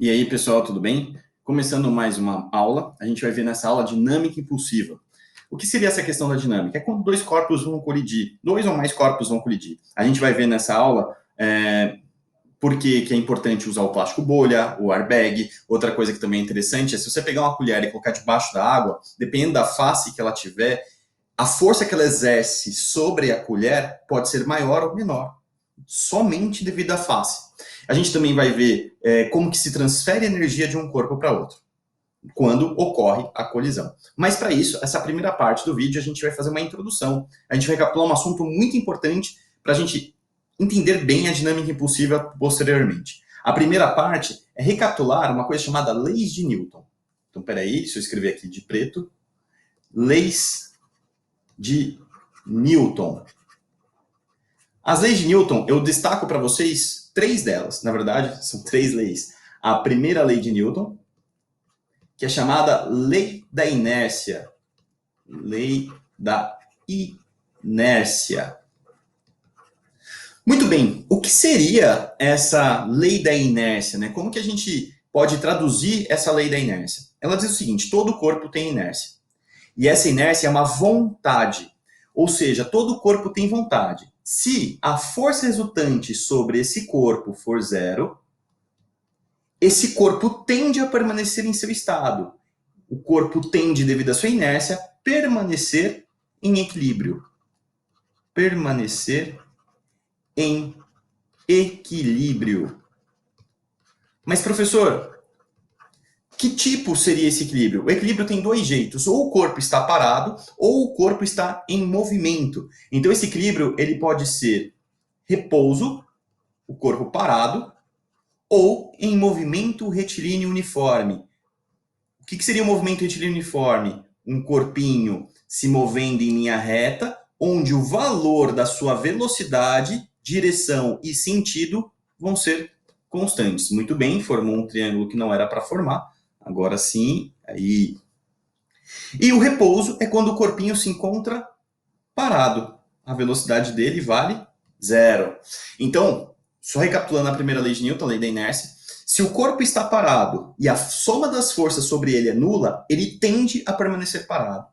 E aí, pessoal, tudo bem? Começando mais uma aula, a gente vai ver nessa aula dinâmica impulsiva. O que seria essa questão da dinâmica? É quando dois corpos vão colidir, dois ou mais corpos vão colidir. A gente vai ver nessa aula por que é importante usar o plástico bolha, o airbag. Outra coisa que também é interessante é se você pegar uma colher e colocar debaixo da água, dependendo da face que ela tiver, a força que ela exerce sobre a colher pode ser maior ou menor, somente devido à face. A gente também vai ver como que se transfere energia de um corpo para outro, quando ocorre a colisão. Mas para isso, essa primeira parte do vídeo, a gente vai fazer uma introdução. A gente vai recapitular um assunto muito importante para a gente entender bem a dinâmica impulsiva posteriormente. A primeira parte é recapitular uma coisa chamada leis de Newton. Então, peraí, se eu escrever aqui de preto, leis de Newton. As leis de Newton, eu destaco para vocês 3 delas. Na verdade, são 3 leis. A primeira lei de Newton, que é chamada lei da inércia. Lei da inércia. Muito bem, o que seria essa lei da inércia, né? Como que a gente pode traduzir essa lei da inércia? Ela diz o seguinte: todo corpo tem inércia. E essa inércia é uma vontade. Ou seja, todo corpo tem vontade. Se a força resultante sobre esse corpo for zero, esse corpo tende a permanecer em seu estado. O corpo tende, devido à sua inércia, permanecer em equilíbrio. Permanecer em equilíbrio. Mas, professor, que tipo seria esse equilíbrio? O equilíbrio tem 2 jeitos. Ou o corpo está parado, ou o corpo está em movimento. Então, esse equilíbrio ele pode ser repouso, o corpo parado, ou em movimento retilíneo uniforme. O que seria o movimento retilíneo uniforme? Um corpinho se movendo em linha reta, onde o valor da sua velocidade, direção e sentido vão ser constantes. Muito bem, formou um triângulo que não era para formar. Agora sim, aí. E o repouso é quando o corpinho se encontra parado. A velocidade dele vale zero. Então, só recapitulando a primeira lei de Newton, a lei da inércia, se o corpo está parado e a soma das forças sobre ele é nula, ele tende a permanecer parado.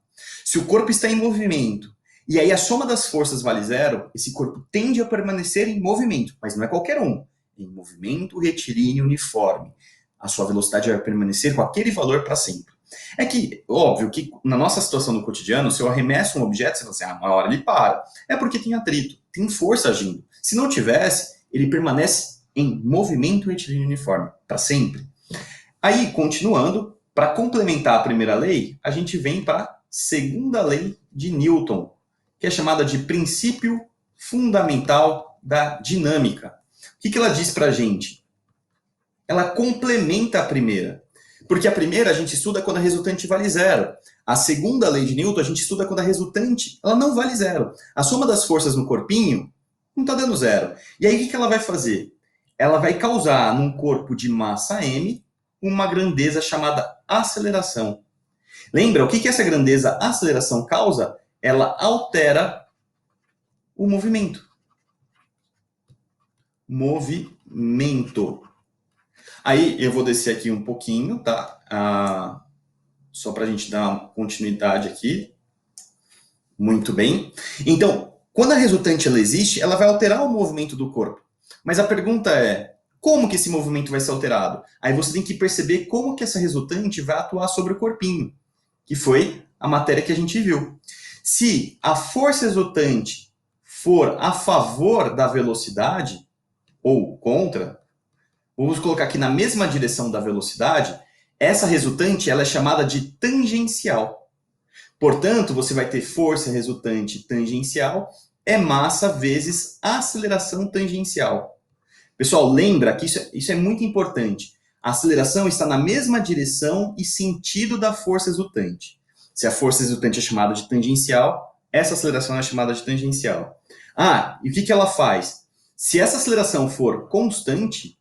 Se o corpo está em movimento e aí a soma das forças vale zero, esse corpo tende a permanecer em movimento, mas não é qualquer um. Em movimento retilíneo uniforme. A sua velocidade vai permanecer com aquele valor para sempre. É que, óbvio, que na nossa situação no cotidiano, se eu arremesso um objeto, você fala assim, uma hora ele para. É porque tem atrito, tem força agindo. Se não tivesse, ele permanece em movimento retilíneo uniforme, para sempre. Aí, continuando, para complementar a primeira lei, a gente vem para a segunda lei de Newton, que é chamada de princípio fundamental da dinâmica. O que ela diz para a gente? Ela complementa a primeira. Porque a primeira a gente estuda quando a resultante vale zero. A segunda lei de Newton a gente estuda quando a resultante ela não vale zero. A soma das forças no corpinho não está dando zero. E aí o que ela vai fazer? Ela vai causar num corpo de massa m uma grandeza chamada aceleração. Lembra, o que essa grandeza aceleração causa? Ela altera o movimento. Movimento. Aí eu vou descer aqui um pouquinho, tá? Só para a gente dar uma continuidade aqui. Muito bem. Então, quando a resultante ela existe, ela vai alterar o movimento do corpo. Mas a pergunta é, como que esse movimento vai ser alterado? Aí você tem que perceber como que essa resultante vai atuar sobre o corpinho, que foi a matéria que a gente viu. Se a força resultante for a favor da velocidade, ou contra, vamos colocar aqui na mesma direção da velocidade, essa resultante ela é chamada de tangencial. Portanto, você vai ter força resultante tangencial é massa vezes aceleração tangencial. Pessoal, lembra que isso é muito importante. A aceleração está na mesma direção e sentido da força resultante. Se a força resultante é chamada de tangencial, essa aceleração é chamada de tangencial. E o que ela faz? Se essa aceleração for constante,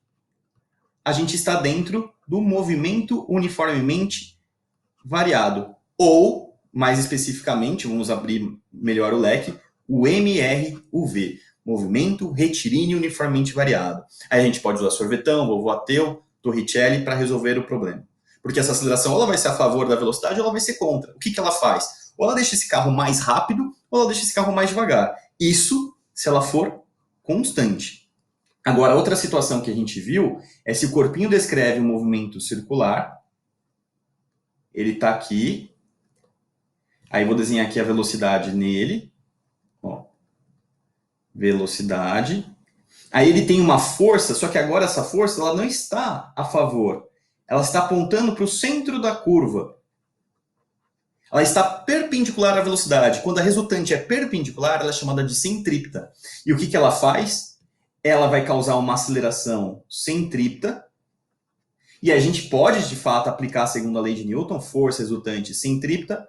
a gente está dentro do movimento uniformemente variado. Ou, mais especificamente, vamos abrir melhor o leque, o MRUV, movimento retilíneo uniformemente variado. Aí a gente pode usar sorvetão, vovô ateu, Torricelli para resolver o problema. Porque essa aceleração ela vai ser a favor da velocidade ou ela vai ser contra. O que, que ela faz? Ou ela deixa esse carro mais rápido ou ela deixa esse carro mais devagar. Isso se ela for constante. Agora, outra situação que a gente viu é se o corpinho descreve um movimento circular. Ele está aqui. Aí vou desenhar aqui a velocidade nele. Ó. Velocidade. Aí ele tem uma força, só que agora essa força ela não está a favor. Ela está apontando para o centro da curva. Ela está perpendicular à velocidade. Quando a resultante é perpendicular, ela é chamada de centrípeta. E o que, que ela faz? Ela vai causar uma aceleração centrípeta. E a gente pode, de fato, aplicar a segunda lei de Newton, força resultante centrípeta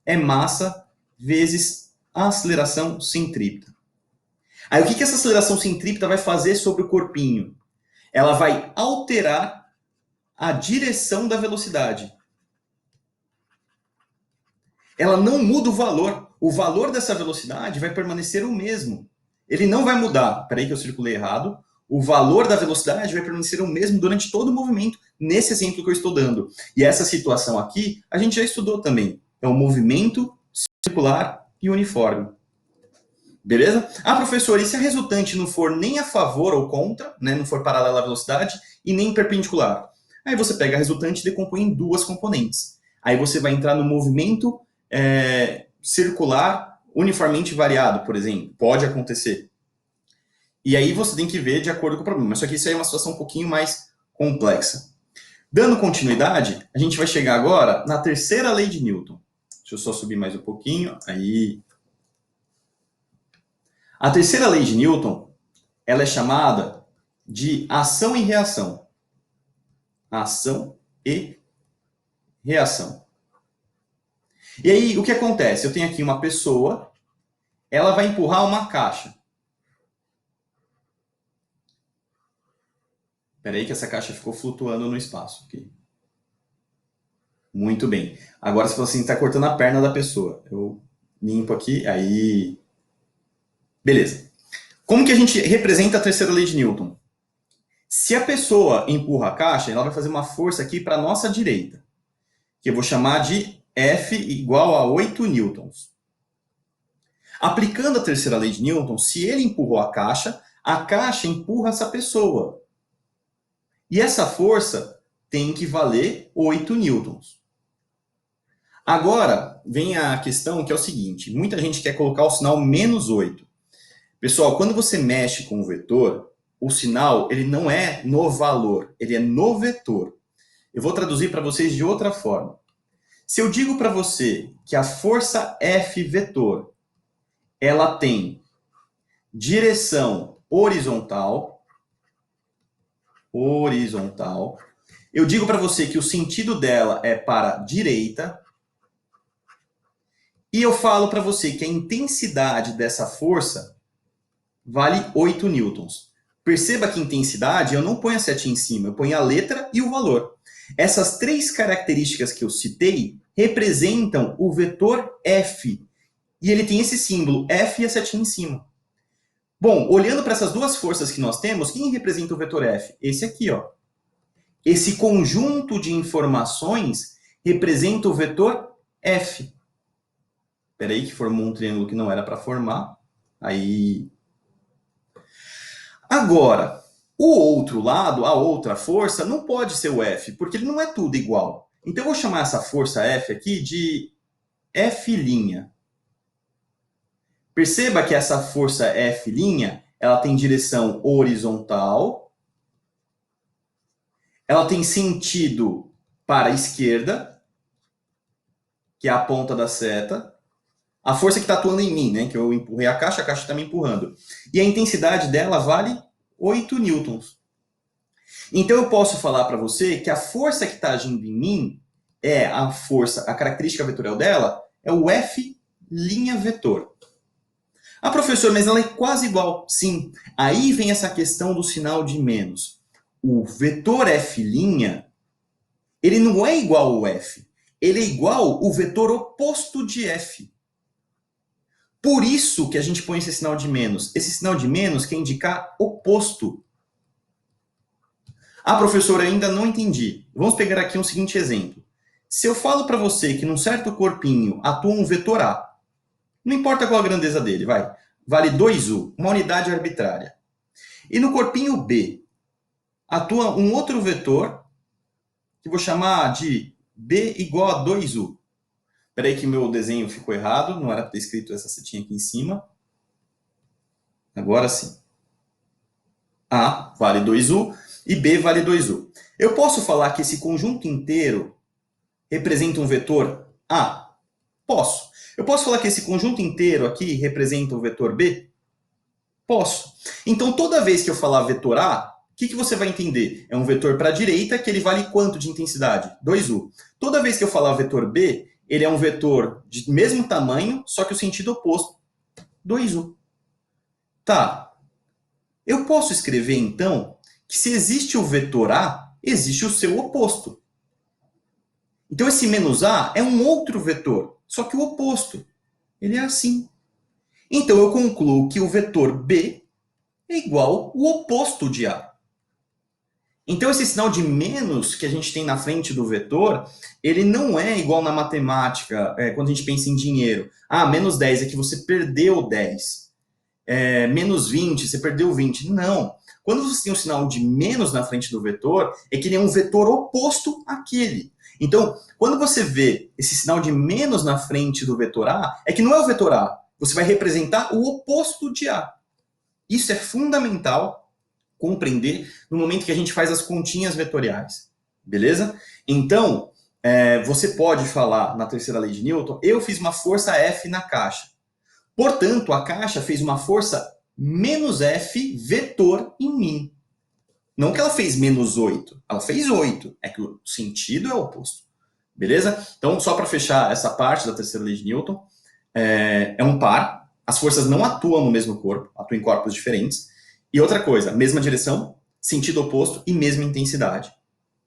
é massa vezes a aceleração centrípeta. Aí o que, que essa aceleração centrípeta vai fazer sobre o corpinho? Ela vai alterar a direção da velocidade. Ela não muda o valor. O valor dessa velocidade vai permanecer o mesmo. Ele não vai mudar. Peraí que eu circulei errado. O valor da velocidade vai permanecer o mesmo durante todo o movimento, nesse exemplo que eu estou dando. E essa situação aqui, a gente já estudou também. É um movimento circular e uniforme. Beleza? Ah, professor, e se a resultante não for nem a favor ou contra, né, não for paralela à velocidade e nem perpendicular? Aí você pega a resultante e decompõe em duas componentes. Aí você vai entrar no movimento circular uniformemente variado, por exemplo. Pode acontecer. E aí você tem que ver de acordo com o problema. Só que isso aí é uma situação um pouquinho mais complexa. Dando continuidade, a gente vai chegar agora na terceira lei de Newton. Deixa eu só subir mais um pouquinho. Aí. A terceira lei de Newton, ela é chamada de ação e reação. Ação e reação. E aí, o que acontece? Eu tenho aqui uma pessoa, ela vai empurrar uma caixa. Espera aí que essa caixa ficou flutuando no espaço. Okay. Muito bem. Agora, se você está cortando a perna da pessoa, eu limpo aqui, aí... Beleza. Como que a gente representa a terceira lei de Newton? Se a pessoa empurra a caixa, ela vai fazer uma força aqui para a nossa direita, que eu vou chamar de F igual a 8 newtons. Aplicando a terceira lei de Newton, se ele empurrou a caixa empurra essa pessoa. E essa força tem que valer 8 newtons. Agora, vem a questão que é o seguinte, muita gente quer colocar o sinal menos 8. Pessoal, quando você mexe com o vetor, o sinal ele não é no valor, ele é no vetor. Eu vou traduzir para vocês de outra forma. Se eu digo para você que a força F vetor, ela tem direção horizontal, eu digo para você que o sentido dela é para a direita, e eu falo para você que a intensidade dessa força vale 8 newtons. Perceba que intensidade, eu não ponho a setinha em cima, eu ponho a letra e o valor. Essas três características que eu citei representam o vetor F. E ele tem esse símbolo, F e a setinha em cima. Bom, olhando para essas duas forças que nós temos, quem representa o vetor F? Esse aqui, ó. Esse conjunto de informações representa o vetor F. Espera aí que formou um triângulo que não era para formar. Aí... Agora, o outro lado, a outra força, não pode ser o F, porque ele não é tudo igual. Então eu vou chamar essa força F aqui de F'. Perceba que essa força F', ela tem direção horizontal, ela tem sentido para a esquerda, que é a ponta da seta, a força que está atuando em mim, né, que eu empurrei a caixa está me empurrando. E a intensidade dela vale 8 newtons. Então eu posso falar para você que a força que está agindo em mim é a força, a característica vetorial dela é o F' vetor. Ah, professor, mas ela é quase igual. Sim, aí vem essa questão do sinal de menos. O vetor F', ele não é igual ao F. Ele é igual ao vetor oposto de F. Por isso que a gente põe esse sinal de menos. Esse sinal de menos quer indicar oposto. Ah, professor, eu ainda não entendi. Vamos pegar aqui um seguinte exemplo. Se eu falo para você que num certo corpinho atua um vetor A, não importa qual a grandeza dele, vai, vale 2U, uma unidade arbitrária. E no corpinho B, atua um outro vetor, que vou chamar de B igual a 2U. Espera aí que meu desenho ficou errado, não era para ter escrito essa setinha aqui em cima. Agora sim. A vale 2U e B vale 2U. Eu posso falar que esse conjunto inteiro representa um vetor A? Posso. Eu posso falar que esse conjunto inteiro aqui representa um vetor B? Posso. Então, toda vez que eu falar vetor A, o que você vai entender? É um vetor para a direita que ele vale quanto de intensidade? 2U. Toda vez que eu falar vetor B, ele é um vetor de mesmo tamanho, só que o sentido oposto. 2U. Tá. Eu posso escrever, então, que se existe o vetor A, existe o seu oposto. Então, esse menos A é um outro vetor, só que o oposto. Ele é assim. Então, eu concluo que o vetor B é igual o oposto de A. Então, esse sinal de menos que a gente tem na frente do vetor, ele não é igual na matemática, quando a gente pensa em dinheiro. Ah, menos 10 é que você perdeu 10. Menos 20, você perdeu 20. Não. Quando você tem um sinal de menos na frente do vetor, é que ele é um vetor oposto àquele. Então, quando você vê esse sinal de menos na frente do vetor A, é que não é o vetor A. Você vai representar o oposto de A. Isso é fundamental compreender no momento que a gente faz as continhas vetoriais. Beleza? Então, você pode falar na terceira lei de Newton, eu fiz uma força F na caixa. Portanto, a caixa fez uma força menos F vetor em mim. Não que ela fez menos 8, ela fez 8. É que o sentido é o oposto. Beleza? Então, só para fechar essa parte da terceira lei de Newton, é um par, as forças não atuam no mesmo corpo, atuam em corpos diferentes. E outra coisa, mesma direção, sentido oposto e mesma intensidade.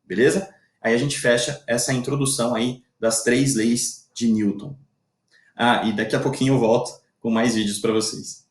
Beleza? Aí a gente fecha essa introdução aí das 3 leis de Newton. Ah, e daqui a pouquinho eu volto com mais vídeos para vocês.